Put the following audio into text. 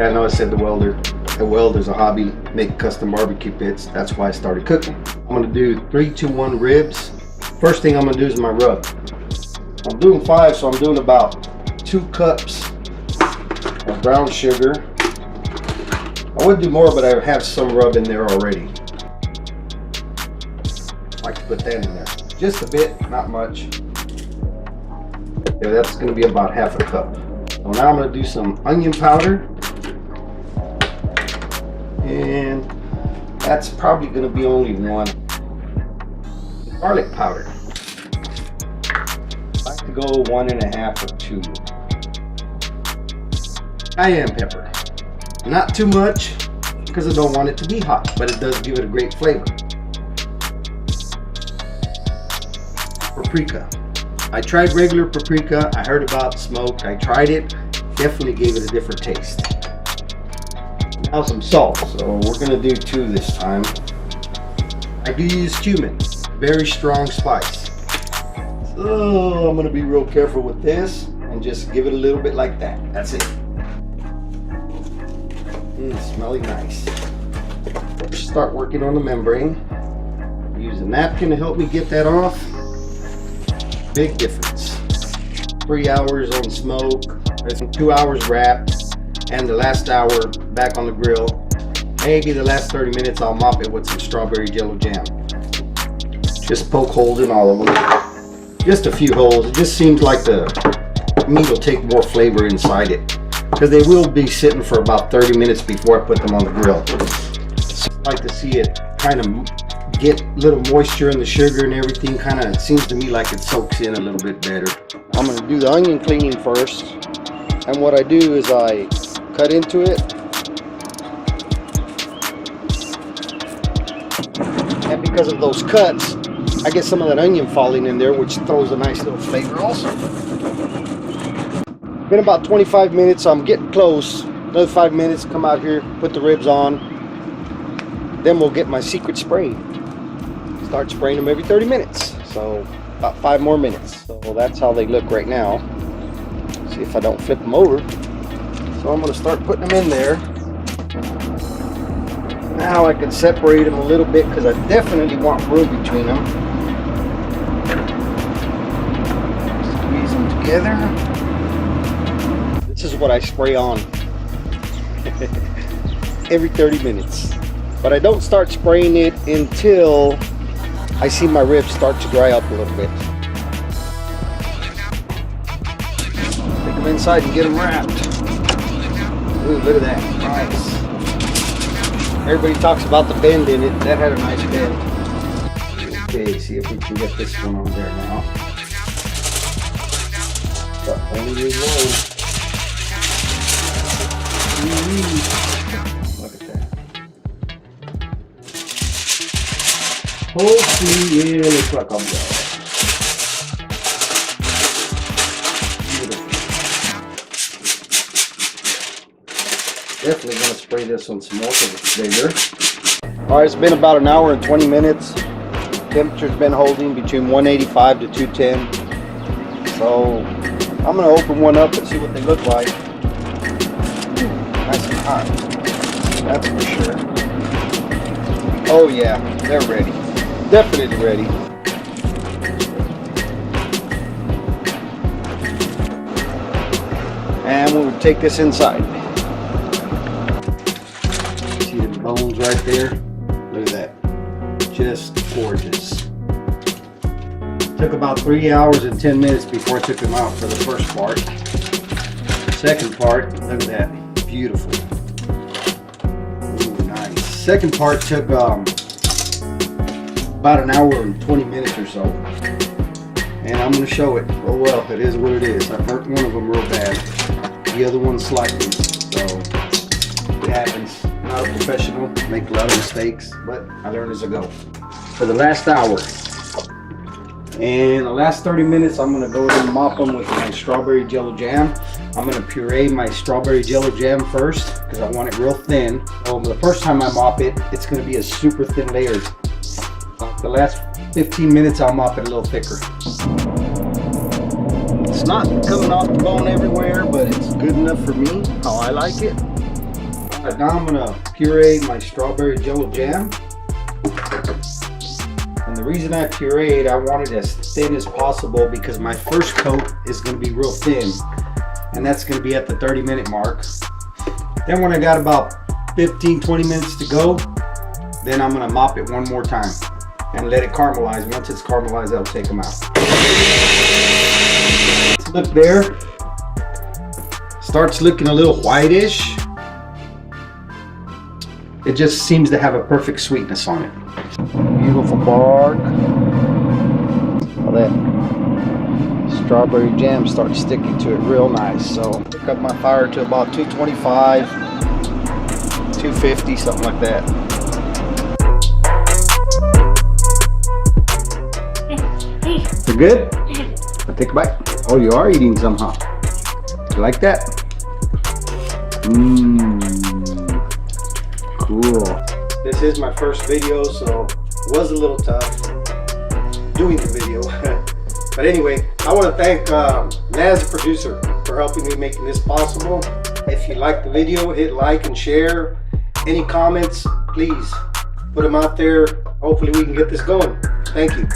I know I said the welder. A welder's a hobby, make custom barbecue pits. That's why I started cooking. I'm gonna do 3-2-1 ribs. First thing I'm gonna do is my rub. I'm doing 5, so I'm doing about 2 cups of brown sugar. I would do more, but I have some rub in there already. I like to put that in there. Just a bit, not much. Yeah, that's gonna be about half a cup. So now I'm gonna do some onion powder. And that's probably gonna be only 1. Garlic powder. I like to go 1.5 or 2. Cayenne pepper. Not too much, because I don't want it to be hot, but it does give it a great flavor. Paprika. I tried regular paprika. I heard about smoked. I tried it. Definitely gave it a different taste. Now some salt. So we're gonna do 2 this time. I do use cumin. Very strong spice. So I'm gonna be real careful with this and just give it a little bit like that. That's it. Smelling nice. Start working on the membrane. Use a napkin to help me get that off. Big difference. 3 hours on smoke, 2 hours wrapped, and the last hour back on the grill. Maybe the last 30 minutes I'll mop it with some strawberry jello jam. Just poke holes in all of them. Just a few holes. It just seems like the meat will take more flavor inside it, because they will be sitting for about 30 minutes before I put them on the grill. So I like to see it kind of get a little moisture in the sugar and everything. Kind of seems to me like it soaks in a little bit better. I'm going to do the onion cleaning first, and what I do is I cut into it, and because of those cuts I get some of that onion falling in there, which throws a nice little flavor also. Been about 25 minutes, so I'm getting close. Another 5 minutes, come out here, put the ribs on. Then we'll get my secret spray. Start spraying them every 30 minutes. So about 5 more minutes. So that's how they look right now. See if I don't flip them over. So I'm gonna start putting them in there. Now I can separate them a little bit, because I definitely want room between them. Squeeze them together. This is what I spray on every 30 minutes. But I don't start spraying it until I see my ribs start to dry up a little bit. Take them inside and get them wrapped. Ooh, look at that. Nice. Everybody talks about the bend in it. That had a nice bend. Okay, see if we can get this one on there now. But only one. Look at that. Hopefully, yeah, looks like I'm done. Definitely gonna spray this on some more because it's bigger. All right, it's been about an hour and 20 minutes. Temperature's been holding between 185 to 210. So I'm gonna open one up and see what they look like. Nice and hot, that's for sure. Oh yeah, they're ready. Definitely ready. And we'll take this inside. See the bones right there? Look at that. Just gorgeous. Took about 3 hours and 10 minutes before I took them out for the first part. Second part, look at that. Beautiful. Ooh, nice. Second part took about an hour and 20 minutes or so. And I'm going to show it. Oh well, it is what it is. I burnt one of them real bad. The other one slightly. So it happens. I'm not a professional. Make a lot of mistakes. But I learn as I go. For the last hour. And the last 30 minutes, I'm going to go ahead and mop them with my strawberry jello jam. I'm going to puree my strawberry jello jam first because I want it real thin. So the first time I mop it, it's going to be a super thin layer. The last 15 minutes, I'll mop it a little thicker. It's not coming off the bone everywhere, but it's good enough for me, how I like it. Now I'm gonna puree my strawberry jello jam. And the reason I pureed, I want it as thin as possible because my first coat is gonna be real thin. And that's gonna be at the 30-minute mark. Then when I got about 15-20 minutes to go, then I'm gonna mop it one more time and let it caramelize. Once it's caramelized, I'll take them out. Look there, starts looking a little whitish. It just seems to have a perfect sweetness on it. Beautiful bark. All that strawberry jam starts sticking to it real nice. So pick up my fire to about 225, 250, something like that. You're good? I'll take a bite. Oh, you are eating some, huh? You like that? Cool. This is my first video, so it was a little tough doing the video. But anyway, I want to thank Naz, the producer, for helping me making this possible. If you like the video, hit like and share. Any comments, please put them out there. Hopefully we can get this going. Thank you.